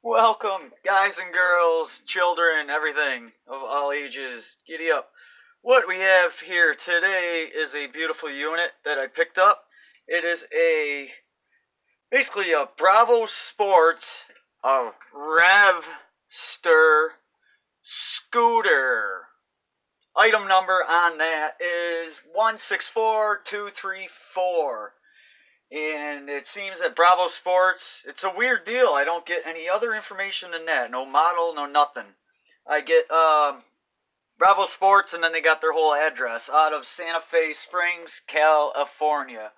Welcome, guys and girls, children, everything of all ages. Giddy up. What we have here today is a beautiful unit that I picked up. It is basically a Bravo Sports Revster scooter. Item number on that is 164234. And it seems that Bravo Sports, it's a weird deal. I don't get any other information than that. No model, no nothing. I get Bravo Sports, and then they got their whole address out of Santa Fe Springs, California,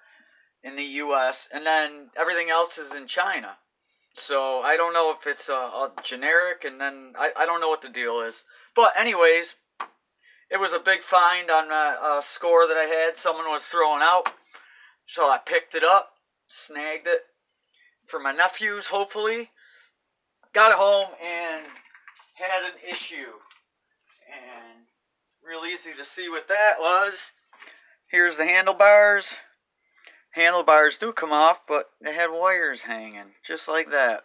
in the U.S., and then everything else is in China. So I don't know if it's a generic, and then I don't know what the deal is. But anyways, it was a big find on a score that I had. Someone was throwing out. So I picked it up, snagged it for my nephews, hopefully. Got it home and had an issue. And real easy to see what that was. Here's the handlebars. Handlebars do come off, but they had wires hanging, just like that.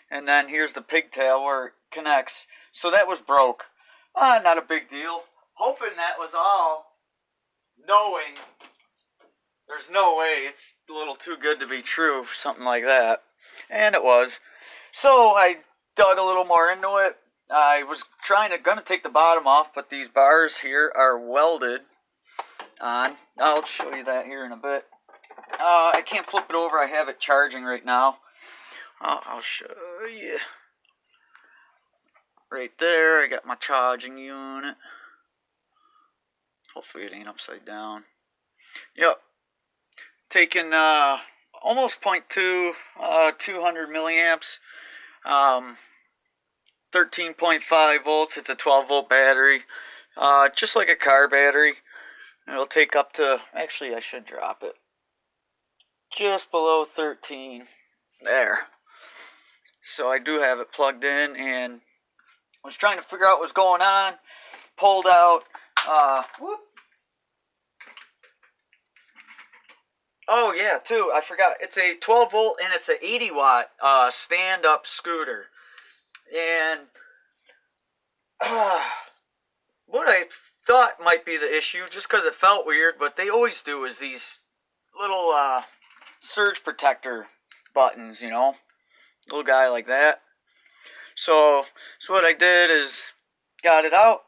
And then here's the pigtail where it connects. So that was broke. Not a big deal. Hoping that was all. Knowing there's no way, it's a little too good to be true, something like that. And it was. So I dug a little more into it. I was gonna take the bottom off, but these bars here are welded on. I'll show you that here in a bit. I can't flip it over. I have it charging right now. I'll show you. Right there, I got my charging unit. Hopefully it ain't upside down. Yep. Taking almost 0.2, 200 milliamps, 13.5 volts. It's a 12 volt battery, just like a car battery. It'll take up to, actually I should drop it, just below 13, there. So I do have it plugged in, and was trying to figure out what's going on, pulled out, whoop. Oh yeah, too, I forgot. It's a 12 volt and it's an 80 watt stand-up scooter. And what I thought might be the issue, just because it felt weird, but they always do, is these little surge protector buttons, you know, little guy like that. So what I did is got it out,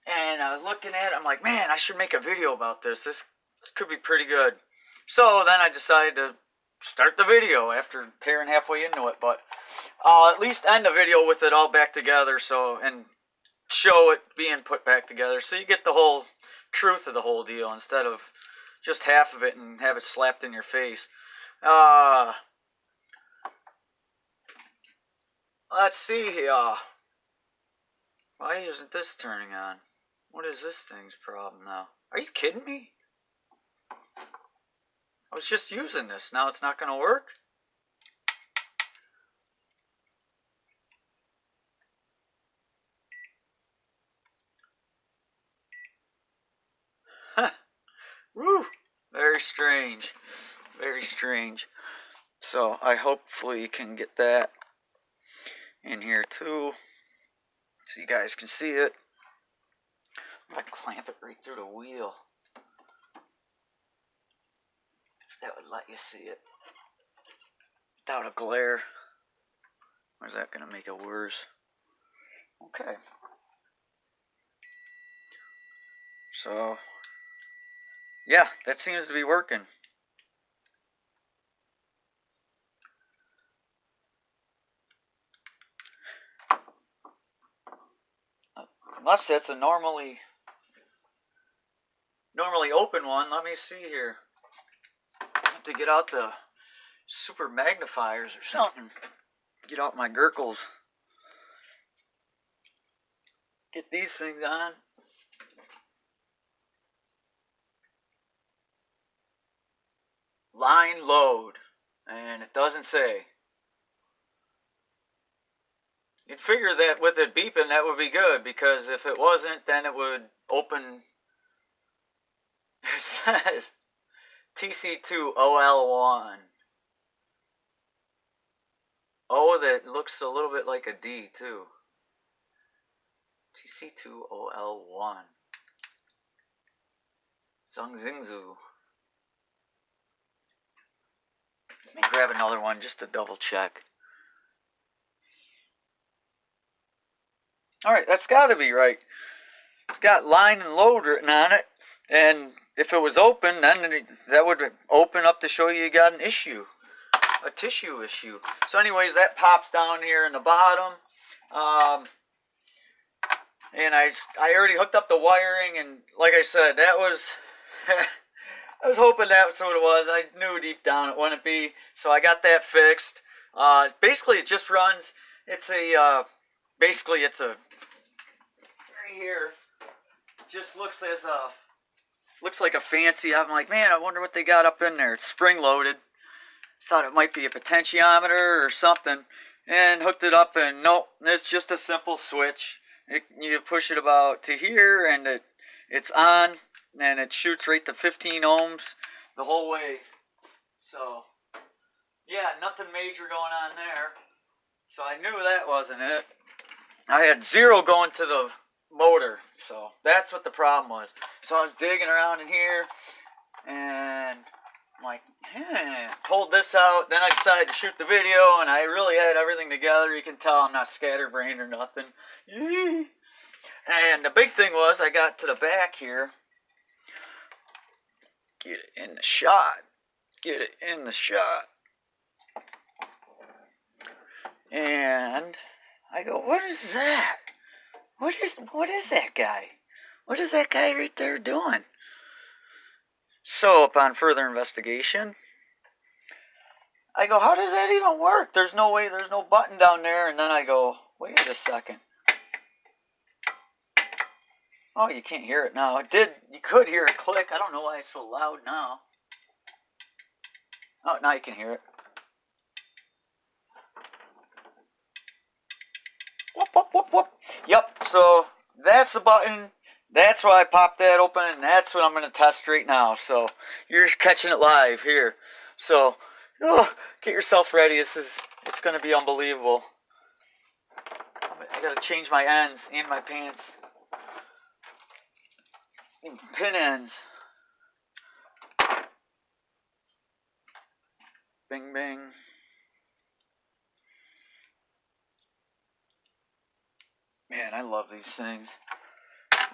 and I was looking at it. I'm like, man, I should make a video about this. This could be pretty good. So then I decided to start the video after tearing halfway into it, but I'll at least end the video with it all back together, and show it being put back together, so you get the whole truth of the whole deal instead of just half of it and have it slapped in your face. Let's see here. Why isn't this turning on? What is this thing's problem now? Are you kidding me? I was just using this. Now it's not going to work? Woo! Very strange. Very strange. So I hopefully can get that in here too, so you guys can see it. I clamp it right through the wheel. If that would let you see it without a glare. Or is that going to make it worse? Okay. So, yeah, that seems to be working. Unless that's a normally open one. Let me see here. I have to get out the super magnifiers or something. Get out my gurgles. Get these things on. Line load. And it doesn't say. You'd figure that with it beeping, that would be good, because if it wasn't, then it would open. It says TC2OL1. O that looks a little bit like a D too. GC2OL1. Zhongxingzu. Let me grab another one just to double check. Alright, that's gotta be right. It's got line and load written on it. And if it was open, then that would open up to show you got an issue. A tissue issue. So anyways, that pops down here in the bottom. And I already hooked up the wiring, and like I said, that was... I was hoping that's what it was. I knew deep down it wouldn't be. So I got that fixed. Basically, it just runs... Basically, it's a... Right here. Just looks like a fancy... I'm like, man, I wonder what they got up in there. It's spring-loaded. Thought it might be a potentiometer or something, and hooked it up, and nope, it's just a simple switch. You push it about to here, and it's on, and it shoots right to 15 ohms the whole way. So, yeah, nothing major going on there. So I knew that wasn't it. I had 0 going to the motor, so that's what the problem was. So I was digging around in here, and I'm like, pulled this out. Then I decided to shoot the video, and I really had everything together. You can tell I'm not scatterbrained or nothing. And the big thing was I got to the back here. Get it in the shot. Get it in the shot. And I go, what is that? What is that guy? What is that guy right there doing? So, upon further investigation, I go, how does that even work? There's no way, there's no button down there. And then I go, wait a second. Oh, you can't hear it now. You could hear it click. I don't know why it's so loud now. Oh, now you can hear it. Whoop, whoop, whoop, whoop. Yep, so that's the button. That's why I popped that open, and that's what I'm going to test right now. So, you're catching it live here. So, get yourself ready. It's going to be unbelievable. I got to change my ends and my pants. And pin ends. Bing, bing. Man, I love these things.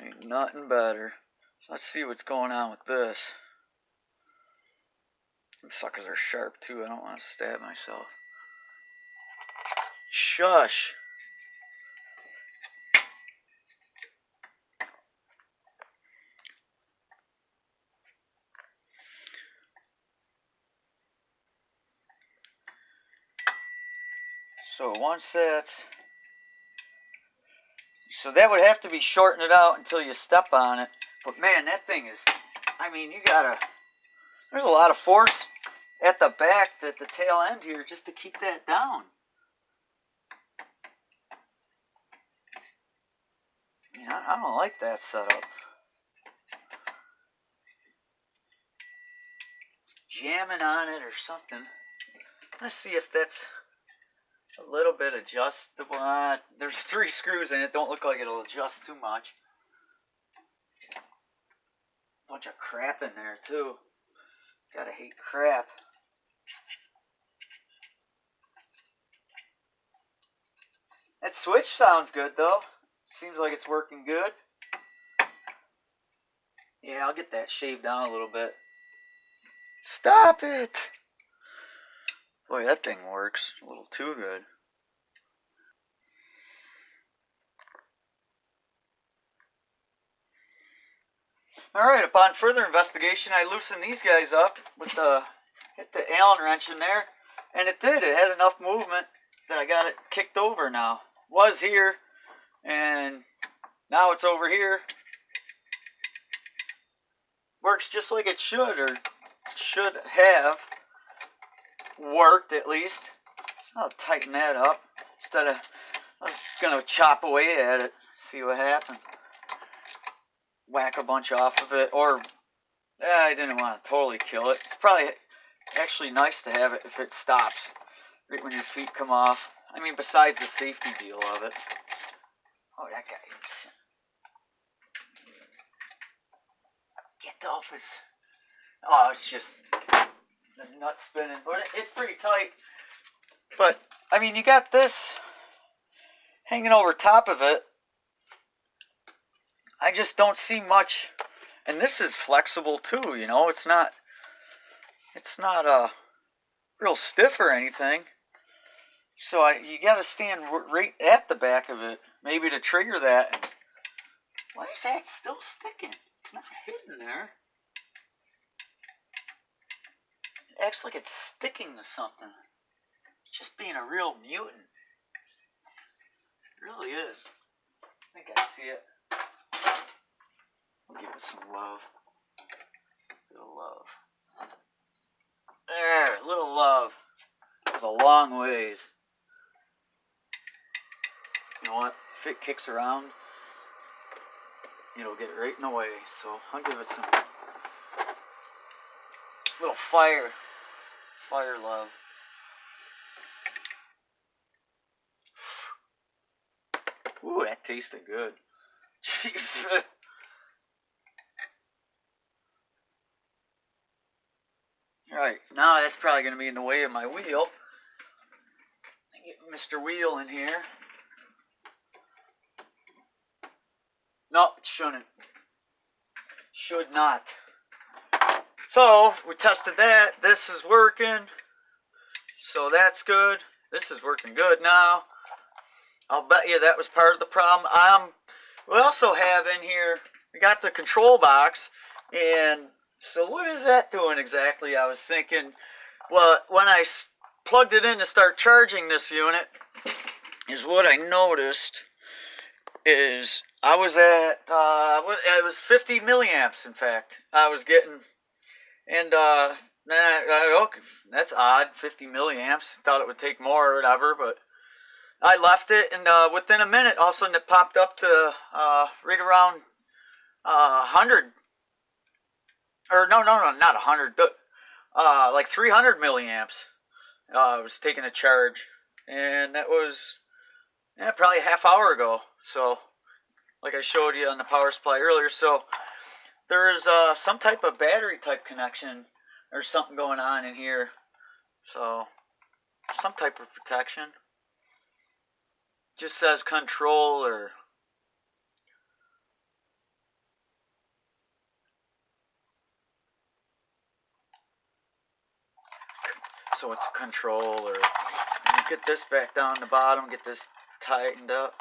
Ain't nothing better. So let's see what's going on with this. Some suckers are sharp too. I don't want to stab myself. Shush. So once that's... So that would have to be shortened out until you step on it. But man, that thing is... I mean, you gotta... There's a lot of force at the back, at the tail end here, just to keep that down. Yeah, I don't like that setup. It's jamming on it or something. Let's see if that's a little bit adjustable. There's 3 screws in it. Don't look like it'll adjust too much. Bunch of crap in there too. Gotta hate crap. That switch sounds good though. Seems like it's working good. Yeah, I'll get that shaved down a little bit. Stop it! Boy, that thing works a little too good. Alright, upon further investigation, I loosened these guys up with hit the Allen wrench in there, and it did. It had enough movement that I got it kicked over now. It was here, and now it's over here. Works just like it should, or should have worked at least. So I'll tighten that up instead of, I was going to chop away at it, see what happened. Whack a bunch off of it, or I didn't want to totally kill it. It's probably actually nice to have it if it stops right when your feet come off. I mean, besides the safety deal of it. Oh, that guy. Get off his... Oh, it's just the nut spinning. But it's pretty tight. But, I mean, you got this hanging over top of it. I just don't see much. And this is flexible too, you know. It's not real stiff or anything. So you got to stand right at the back of it, maybe to trigger that. Why is that still sticking? It's not hidden there. It acts like it's sticking to something. It's just being a real mutant. It really is. I think I see it. I'll give it some love. Little love. There, little love. It's a long ways. You know what? If it kicks around, it'll get right in the way. So I'll give it some little fire love. Ooh, that tasted good. Jeez. Alright, now that's probably going to be in the way of my wheel. Get Mr. Wheel in here. No, it shouldn't. Should not. So, we tested that. This is working. So that's good. This is working good now. I'll bet you that was part of the problem. We also have in here, we got the control box. And so what is that doing exactly? I was thinking, well, when I plugged it in to start charging this unit, is what I noticed is I was at, it was 50 milliamps, in fact, I was getting, and, okay, that's odd, 50 milliamps, thought it would take more or whatever, but I left it, and within a minute, all of a sudden it popped up to, right around, 100, or no, not 100, like 300 milliamps, was taking a charge, and that was, probably a half hour ago, so, like I showed you on the power supply earlier. So there's some type of battery type connection or something going on in here. So some type of protection. Just says controller. So it's a controller. Get this back down the bottom. Get this tightened up.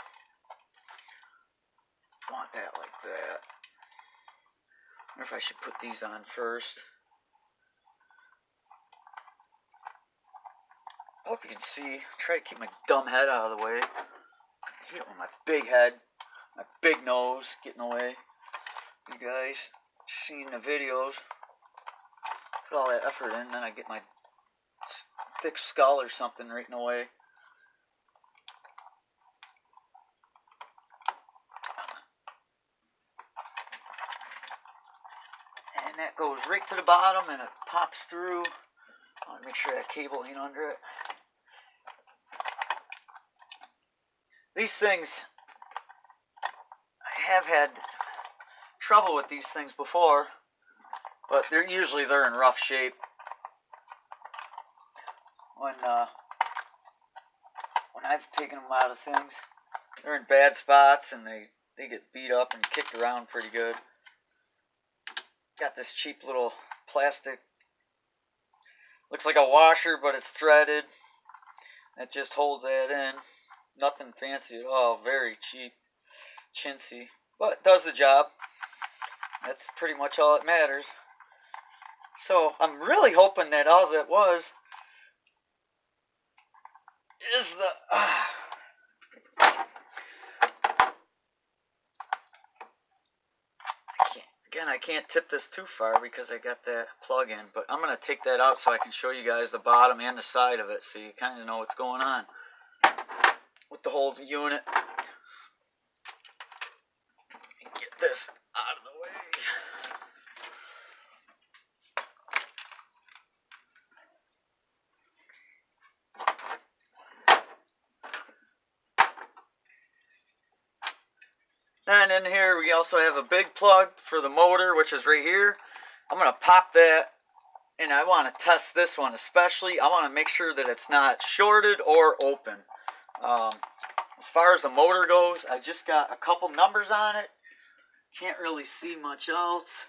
Want that like that. I wonder if I should put these on first. I hope you can see. Try to keep my dumb head out of the way. You know, my big head, my big nose getting away. You guys seen the videos. Put all that effort in, then I get my thick skull or something right in the way. And that goes right to the bottom and it pops through. I want to make sure that cable ain't under it. These things, I have had trouble with these things before, but they're usually in rough shape. When I've taken them out of things, they're in bad spots and they get beat up and kicked around pretty good. Got this cheap little plastic, looks like a washer, but it's threaded. It just holds that in. Nothing fancy at all, very cheap, chintzy, but does the job. That's pretty much all that matters. So I'm really hoping that all it was is the I can't tip this too far because I got that plug in, but I'm going to take that out so I can show you guys the bottom and the side of it so you kind of know what's going on with the whole unit. Get this out of the way. And in here we also have a big plug for the motor, which is right here. I'm going to pop that, and I want to test this one especially. I want to make sure that it's not shorted or open. As far as the motor goes, I just got a couple numbers on it. Can't really see much else.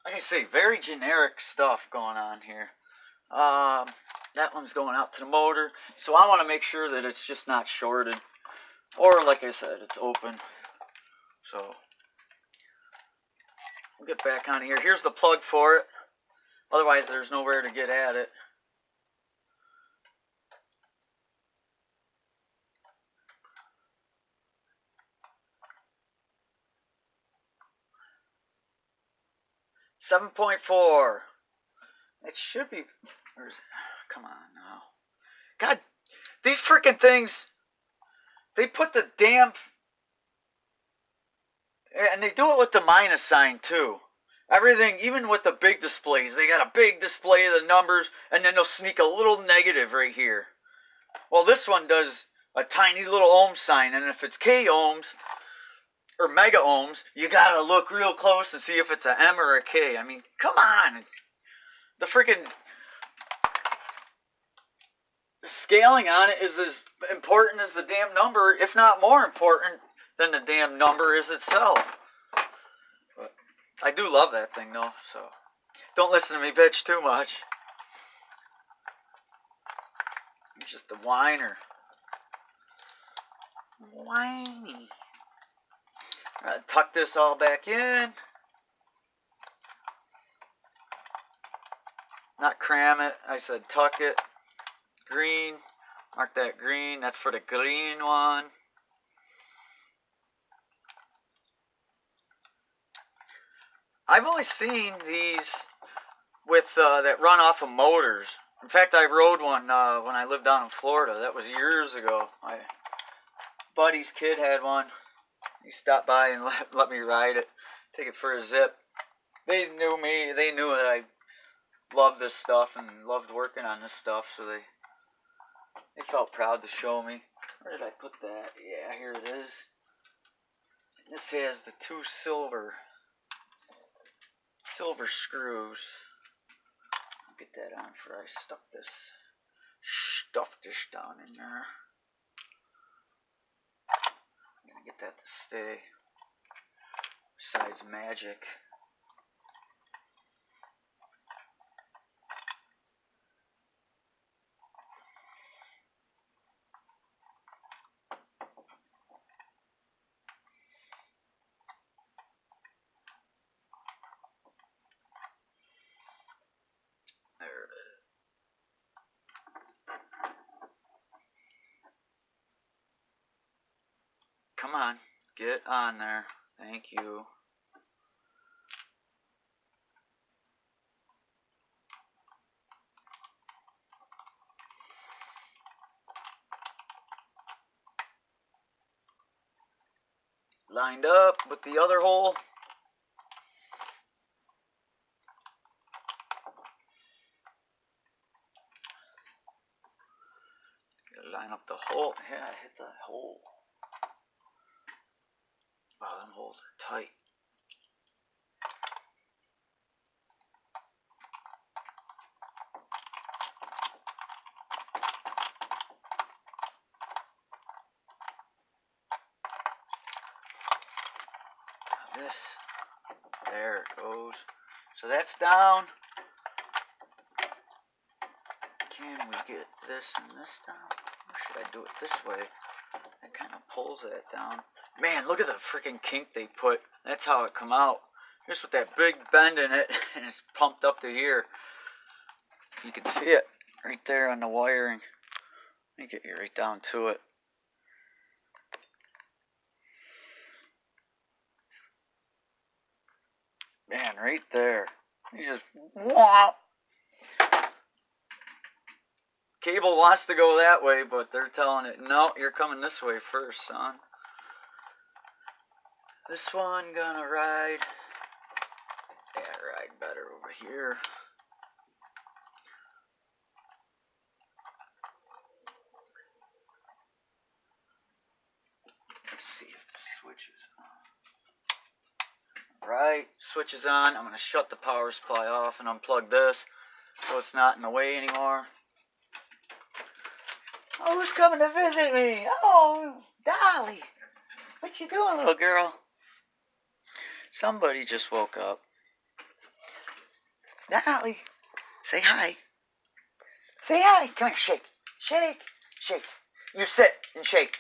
Like I say, very generic stuff going on here. That one's going out to the motor, so I want to make sure that it's just not shorted, or like I said, it's open. So we'll get back on here. Here's the plug for it. Otherwise, there's nowhere to get at it. $7.4. It should be. Where's it? Come on now. God, these freaking things. They put the damn. And they do it with the minus sign too. Everything, even with the big displays, they got a big display of the numbers, and then they'll sneak a little negative right here. Well, this one does a tiny little ohm sign, and if it's K ohms or mega ohms, you gotta look real close and see if it's a M or a K. I mean, come on. The freaking scaling on it is as important as the damn number, if not more important than the damn number is itself. But I do love that thing though, so don't listen to me bitch too much. He's just a whiner. Whiny. Tuck this all back in. Not cram it, I said tuck it. Green. Mark that green. That's for the green one. I've only seen these with that run off of motors. In fact, I rode one when I lived down in Florida. That was years ago. My buddy's kid had one. He stopped by and let me ride it, take it for a zip. They knew me. They knew that I loved this stuff and loved working on this stuff, so they felt proud to show me. Where did I put that? Yeah, here it is. This has the two silver screws. I'll get that on before I stuffed this down in there. I'm gonna get that to stay. Besides magic. There it is. Come on, get on there. Thank you. Lined up with the other hole. Gotta line up the hole. Yeah, I hit that hole. Wow, them holes are tight. This, there it goes. So that's down. Can we get this and this down? Or should I do it this way? That kind of pulls that down. Man, look at the freaking kink they put. That's how it come out. Just with that big bend in it, and it's pumped up to here. You can see it right there on the wiring. Let me get you right down to it. Man, right there. You just whop. Cable wants to go that way, but they're telling it, no, you're coming this way first, son. This one gonna ride. Yeah, ride better over here. Let's see if the switch is on. Right, switch is on. I'm going to shut the power supply off and unplug this so it's not in the way anymore. Oh, who's coming to visit me? Oh, Dolly. What you doing, little girl? Somebody just woke up. Dolly, say hi. Say hi. Come here, shake. Shake. Shake. You sit and shake.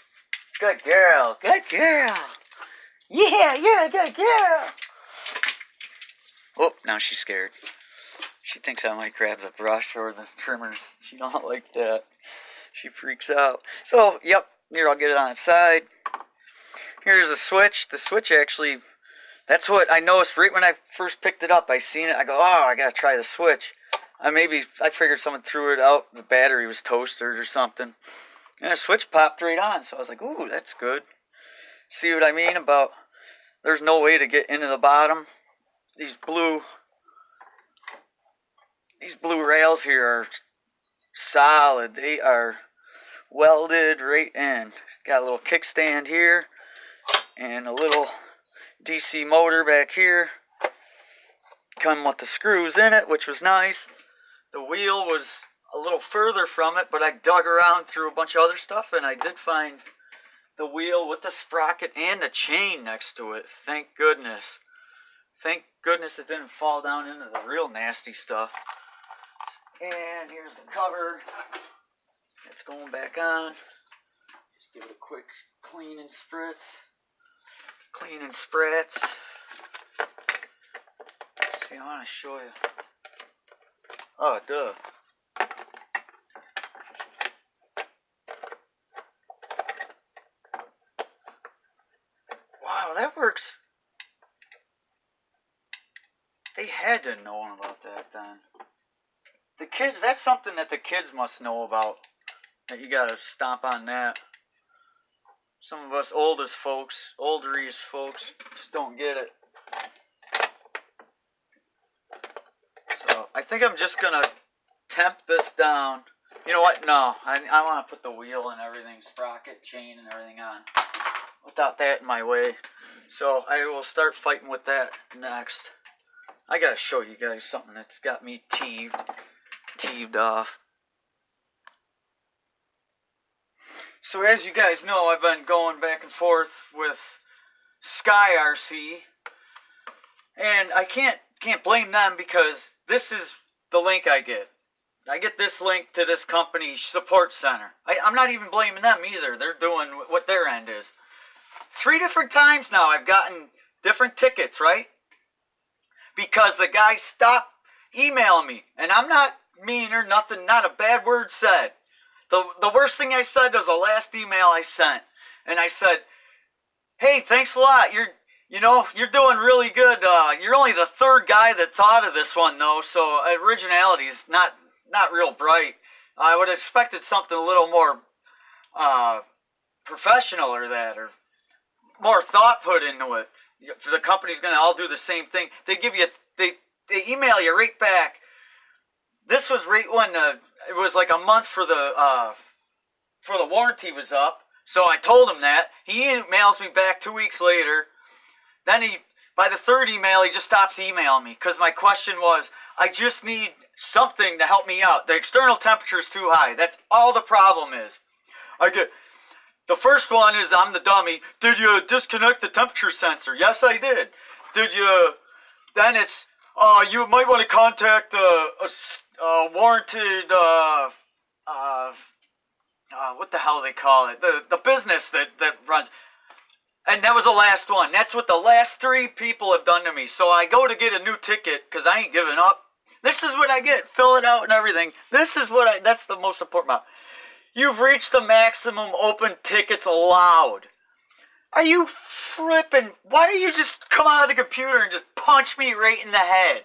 Good girl. Good girl. Yeah, you're a good girl. Oh, now she's scared. She thinks I might grab the brush or the trimmers. She don't like that. She freaks out. So, yep. Here, I'll get it on its side. Here's a switch. The switch actually, that's what I noticed right when I first picked it up. I seen it. I go, oh, I got to try the switch. I figured someone threw it out. The battery was toasted or something. And the switch popped right on. So I was like, ooh, that's good. See what I mean about there's no way to get into the bottom. These blue rails here are solid. They are welded right in. Got a little kickstand here and a little DC motor back here. Come with the screws in it, which was nice. The wheel was a little further from it, but I dug around through a bunch of other stuff and I did find the wheel with the sprocket and the chain next to it. Thank goodness. Thank goodness it didn't fall down into the real nasty stuff. And here's the cover. It's going back on. Just give it a quick clean and spritz. Clean and spritz. See, I want to show you. Oh, duh. Wow, that works. They had to have known about that then. The kids, that's something that the kids must know about. That you gotta stomp on that. Some of us older folks, just don't get it. So, I think I'm just gonna temp this down. You know what? No, I want to put the wheel and everything, sprocket, chain, and everything on. Without that in my way. So, I will start fighting with that next. I gotta show you guys something that's got me teeved off. So as you guys know, I've been going back and forth with Sky RC, and I can't blame them because this is the link I get. I get this link to this company support center. I'm not even blaming them either. They're doing what their end is. 3 different times now I've gotten different tickets, right? Because the guy stopped emailing me. And I'm not mean or nothing, not a bad word said. The worst thing I said was the last email I sent. And I said, hey, thanks a lot. You're doing really good. You're only the 3rd guy that thought of this one, though. So originality's not real bright. I would have expected something a little more professional or more thought put into it. The company's gonna all do the same thing. They email you right back. This was right when it was like a month for the warranty was up. So I told him that. He emails me back 2 weeks later. Then by the 3rd email, he just stops emailing me because my question was, I just need something to help me out. The external temperature is too high. That's all the problem is. The first one is I'm the dummy. Did you disconnect the temperature sensor? Yes, I did. Then it's, you might want to contact a warranted, what the hell they call it? The business that runs. And that was the last one. That's what the last 3 people have done to me. So I go to get a new ticket because I ain't giving up. This is what I get. Fill it out and everything. That's the most important part. You've reached the maximum open tickets allowed. Are you flipping? Why don't you just come out of the computer and just punch me right in the head?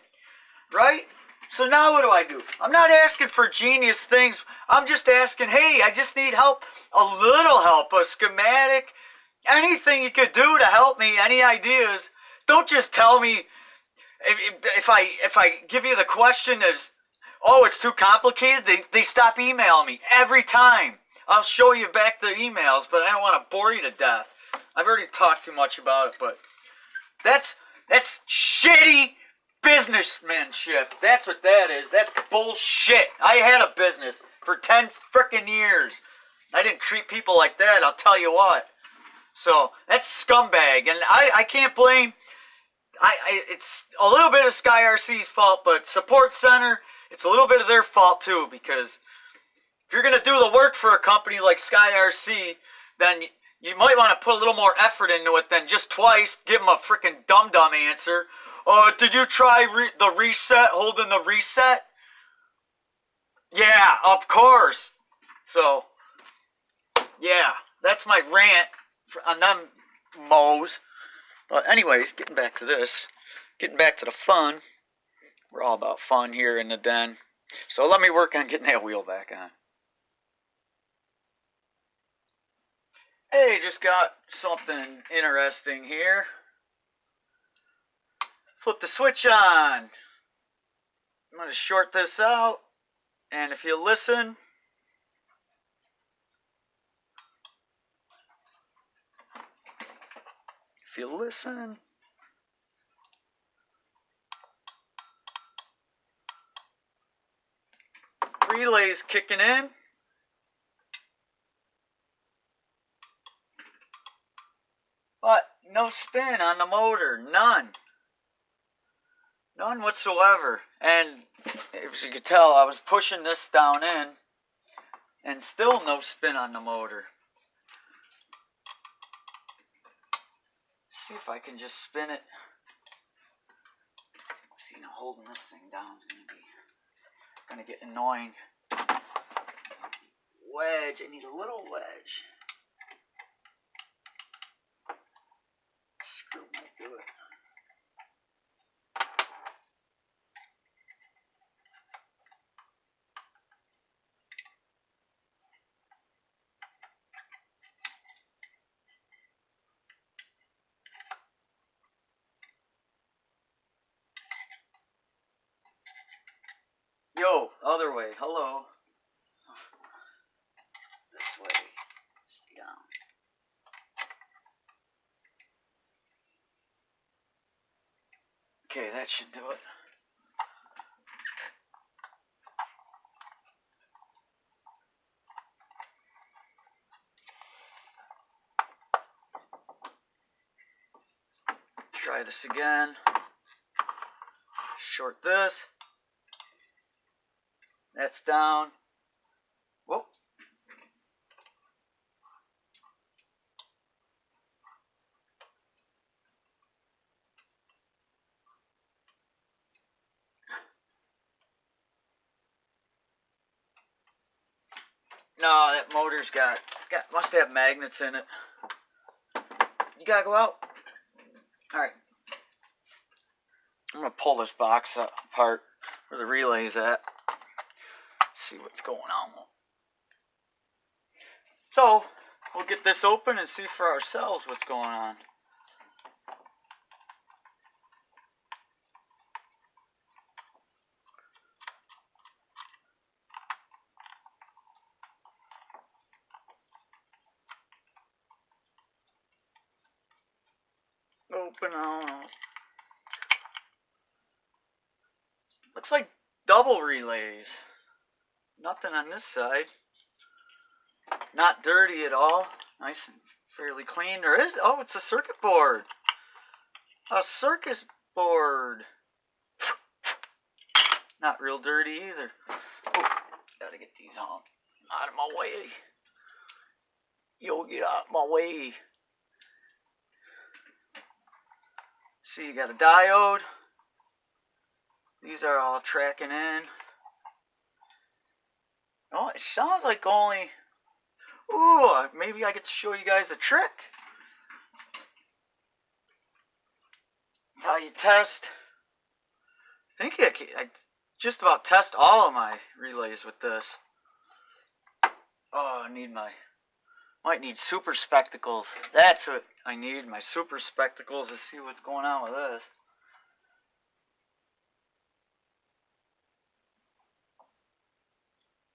Right? So now what do? I'm not asking for genius things. I'm just asking, hey, I just need help. A little help. A schematic. Anything you could do to help me. Any ideas. Don't just tell me. If I give you the question as, oh, it's too complicated, they stop emailing me every time. I'll show you back the emails, but I don't want to bore you to death. I've already talked too much about it, but that's shitty businessmanship. That's what that is. That's bullshit. I had a business for 10 frickin' years. I didn't treat people like that, I'll tell you what. So, that's scumbag. And I can't blame... it's a little bit of Sky RC's fault, but Support Center, it's a little bit of their fault too, because if you're going to do the work for a company like Sky RC, then you might want to put a little more effort into it than just twice give them a freaking dum-dum answer. Did you try the reset, holding the reset? Yeah, of course. So, yeah, that's my rant on them moes. But anyways, getting back to this. Getting back to the fun. We're all about fun here in the den. So let me work on getting that wheel back on. Hey, just got something interesting here. Flip the switch on. I'm going to short this out. And if you listen... If you listen... Relay's kicking in. But no spin on the motor. None. None whatsoever. And as you can tell, I was pushing this down in. And still no spin on the motor. See if I can just spin it. See, now holding this thing down is gonna get annoying. Wedge, I need a little wedge. Screw might do it. Yo, other way, hello. This way, stay down. Okay, that should do it. Try this again. Short this. That's down. Whoa. No, that motor's got must have magnets in it. You gotta go out. Alright. I'm gonna pull this box apart where the relay's at. See what's going on. So, we'll get this open and see for ourselves what's going on. Open on. Looks like double relays. Nothing on this side. Not dirty at all. Nice and fairly clean. There is. Oh, it's a circuit board. A circuit board. Not real dirty either. Oh, gotta get these out of my way. Yo, get out of my way. See, you got a diode. These are all tracking in. Oh, it sounds like only... Ooh, maybe I get to show you guys a trick. That's how you test. I think I just about test all of my relays with this. Oh, might need super spectacles. That's what I need, my super spectacles, to see what's going on with this.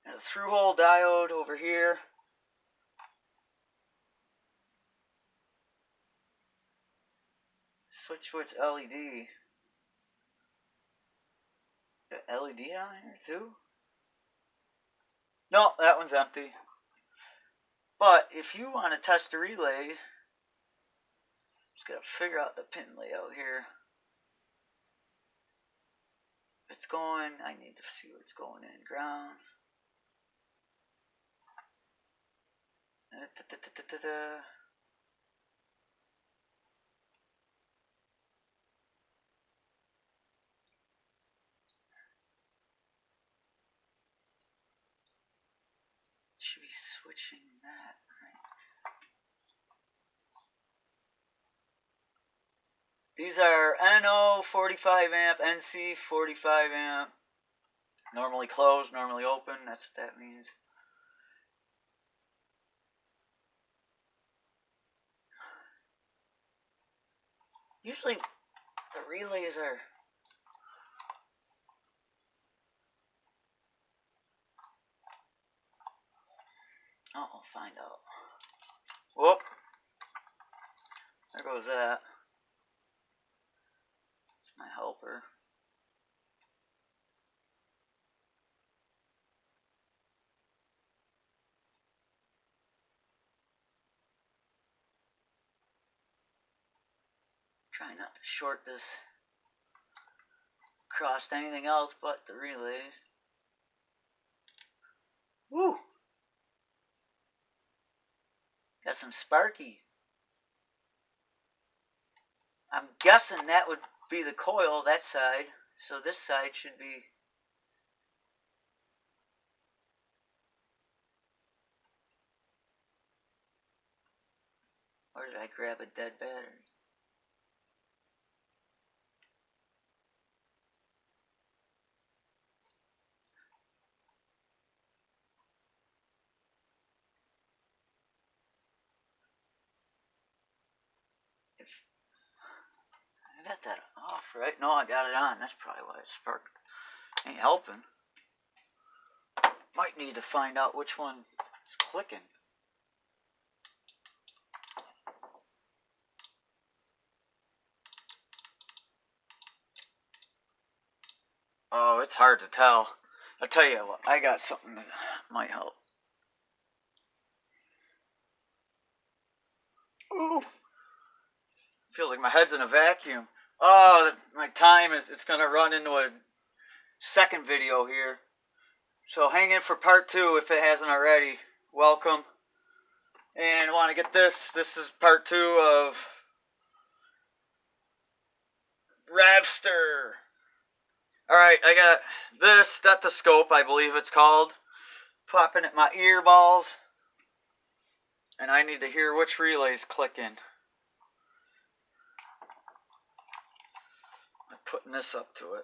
And a through-hole diode over here. switch to its LED. Got LED on here too? No, that one's empty. But if you want to test a relay, just gotta figure out the pin layout here. It's going, I need to see where it's going in. Ground. Should be switching that, right? These are NO 45 amp, NC 45 amp. Normally closed, normally open. That's what that means. Usually the relays are... Oh, I'll find out. Whoop. There goes that. It's my helper. Try not to short this across anything else but the relays. Woo! Got some sparky. I'm guessing that would be the coil, that side. So this side should be... Or did I grab a dead battery? I got that off, right? No, I got it on. That's probably why it sparked. Ain't helping. Might need to find out which one is clicking. Oh, it's hard to tell. I'll tell you what, I got something that might help. Ooh. Feels like my head's in a vacuum. Oh, my time is, it's going to run into a second video here. So hang in for part 2 if it hasn't already. Welcome. And I want to get this. This is part 2 of Revster. Alright, I got this stethoscope, I believe it's called. Popping at my ear balls. And I need to hear which relay's clicking. I'm putting this up to it.